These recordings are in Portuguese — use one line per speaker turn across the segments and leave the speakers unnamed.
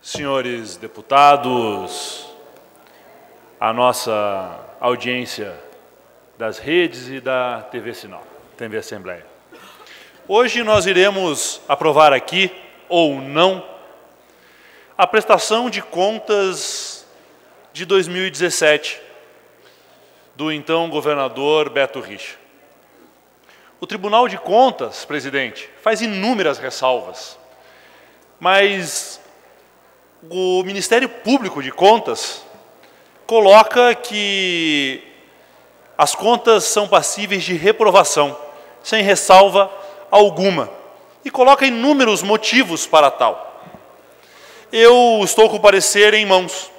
Senhores deputados, a nossa audiência das redes e da TV Sinal, TV Assembleia. Hoje nós iremos aprovar aqui, ou não, a prestação de contas de 2017 do então governador Beto Richa. O Tribunal de Contas, presidente, faz inúmeras ressalvas, mas o Ministério Público de Contas coloca que as contas são passíveis de reprovação, sem ressalva alguma, e coloca inúmeros motivos para tal. Eu estou com o parecer em mãos,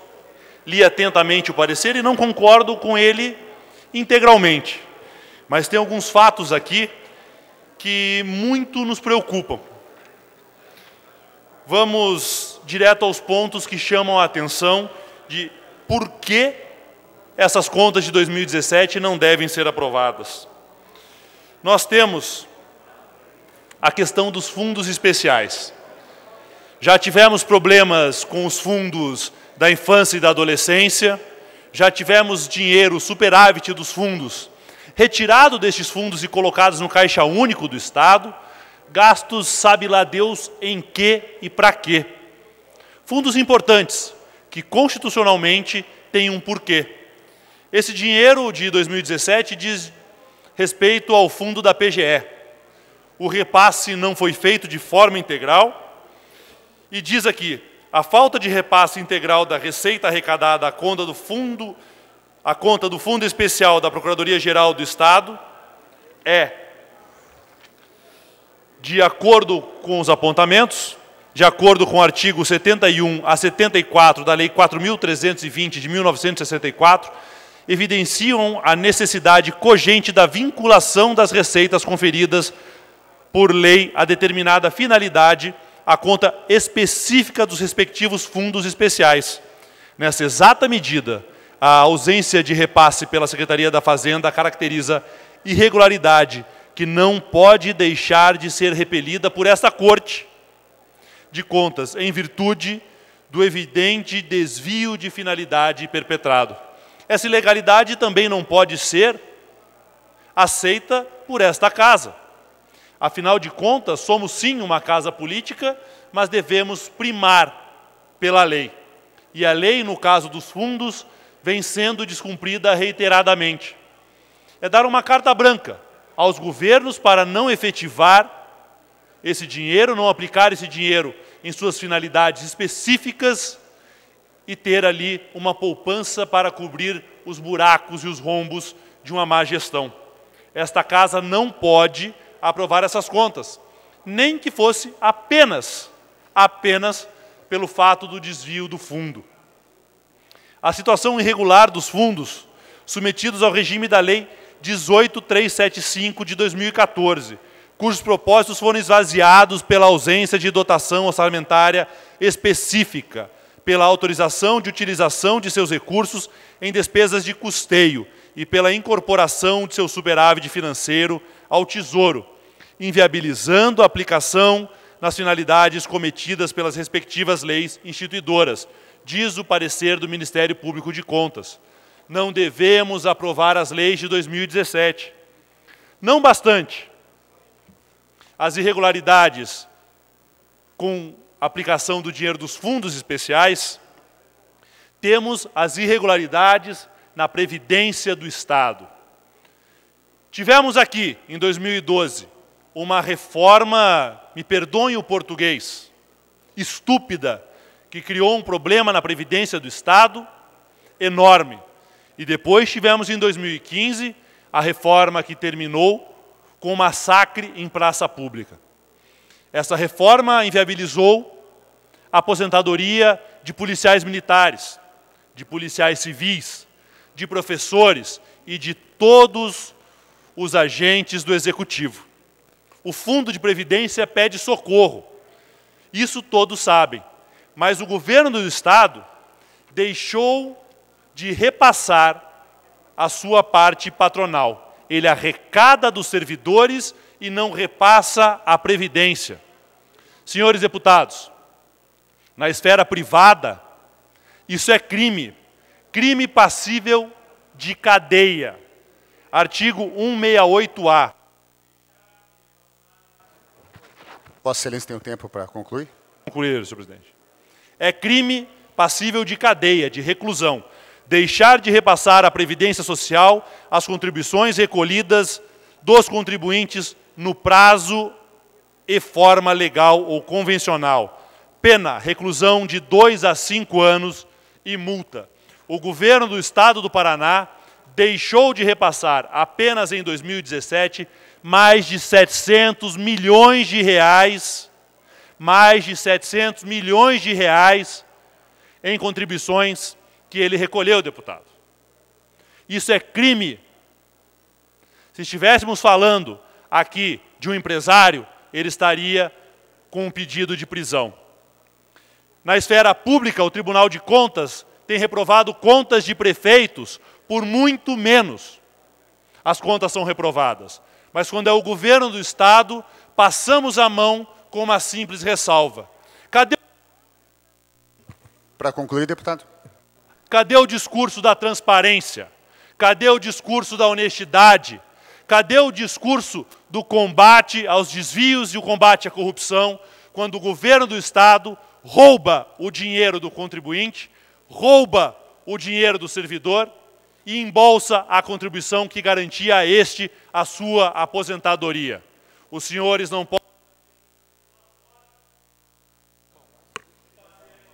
li atentamente o parecer e não concordo com ele integralmente, mas tem alguns fatos aqui que muito nos preocupam. Vamos direto aos pontos que chamam a atenção de por que essas contas de 2017 não devem ser aprovadas. Nós temos a questão dos fundos especiais. Já tivemos problemas com os fundos da infância e da adolescência, já tivemos dinheiro, superávit dos fundos, retirado destes fundos e colocados no Caixa Único do Estado, gastos sabe lá Deus em que e para quê. Fundos importantes, que constitucionalmente têm um porquê. Esse dinheiro de 2017 diz respeito ao fundo da PGE. O repasse não foi feito de forma integral e diz aqui, a falta de repasse integral da receita arrecadada à conta do Fundo Especial da Procuradoria-Geral do Estado é, de acordo com os apontamentos, de acordo com o artigo 71 a 74 da Lei 4.320 de 1964, evidenciam a necessidade cogente da vinculação das receitas conferidas por lei a determinada finalidade à conta específica dos respectivos fundos especiais. Nessa exata medida, a ausência de repasse pela Secretaria da Fazenda caracteriza irregularidade que não pode deixar de ser repelida por esta Corte de Contas, em virtude do evidente desvio de finalidade perpetrado. Essa ilegalidade também não pode ser aceita por esta Casa. Afinal de contas, somos sim uma casa política, mas devemos primar pela lei. E a lei, no caso dos fundos, vem sendo descumprida reiteradamente. É dar uma carta branca aos governos para não efetivar esse dinheiro, não aplicar esse dinheiro em suas finalidades específicas e ter ali uma poupança para cobrir os buracos e os rombos de uma má gestão. Esta Casa não pode aprovar essas contas, nem que fosse apenas pelo fato do desvio do fundo. A situação irregular dos fundos submetidos ao regime da Lei 18.375 de 2014, cujos propósitos foram esvaziados pela ausência de dotação orçamentária específica, pela autorização de utilização de seus recursos em despesas de custeio e pela incorporação de seu superávit financeiro ao Tesouro, inviabilizando a aplicação nas finalidades cometidas pelas respectivas leis instituidoras, diz o parecer do Ministério Público de Contas. Não devemos aprovar as leis de 2017. Não bastante as irregularidades com a aplicação do dinheiro dos fundos especiais, temos as irregularidades na Previdência do Estado. Tivemos aqui, em 2012, uma reforma, me perdoem o português, estúpida, que criou um problema na Previdência do Estado enorme. E depois tivemos, em 2015, a reforma que terminou com um massacre em praça pública. Essa reforma inviabilizou a aposentadoria de policiais militares, de policiais civis, de professores e de todos os agentes do Executivo. O Fundo de Previdência pede socorro. Isso todos sabem. Mas o governo do Estado deixou de repassar a sua parte patronal. Ele arrecada dos servidores e não repassa a Previdência. Senhores deputados, Na esfera privada, isso é crime. Crime passível de cadeia. Artigo 168-A.
Vossa Excelência tem o tempo para concluir?
Concluir, senhor presidente. É crime passível de cadeia, de reclusão. Deixar de repassar à Previdência Social as contribuições recolhidas dos contribuintes no prazo e forma legal ou convencional. Pena, reclusão de 2 a 5 anos e multa. O governo do Estado do Paraná deixou de repassar, apenas em 2017, mais de 700 milhões de reais, em contribuições que ele recolheu, deputado. Isso é crime. Se estivéssemos falando aqui de um empresário, ele estaria com um pedido de prisão. Na esfera pública, o Tribunal de Contas tem reprovado contas de prefeitos por muito menos. As contas são reprovadas. Mas quando é o governo do Estado, passamos a mão com uma simples ressalva.
Para concluir, deputado.
Cadê o discurso da transparência? Cadê o discurso da honestidade? Cadê o discurso do combate aos desvios e o combate à corrupção, quando o governo do Estado rouba o dinheiro do contribuinte, rouba o dinheiro do servidor e embolsa a contribuição que garantia a este a sua aposentadoria? Os senhores não podem...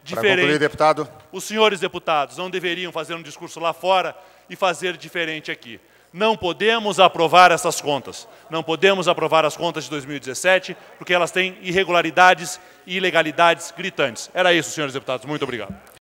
Para concluir, deputado.
Os senhores deputados não deveriam fazer um discurso lá fora e fazer diferente aqui. Não podemos aprovar essas contas. Não podemos aprovar as contas de 2017, porque elas têm irregularidades e ilegalidades gritantes. Era isso, senhores deputados. Muito obrigado.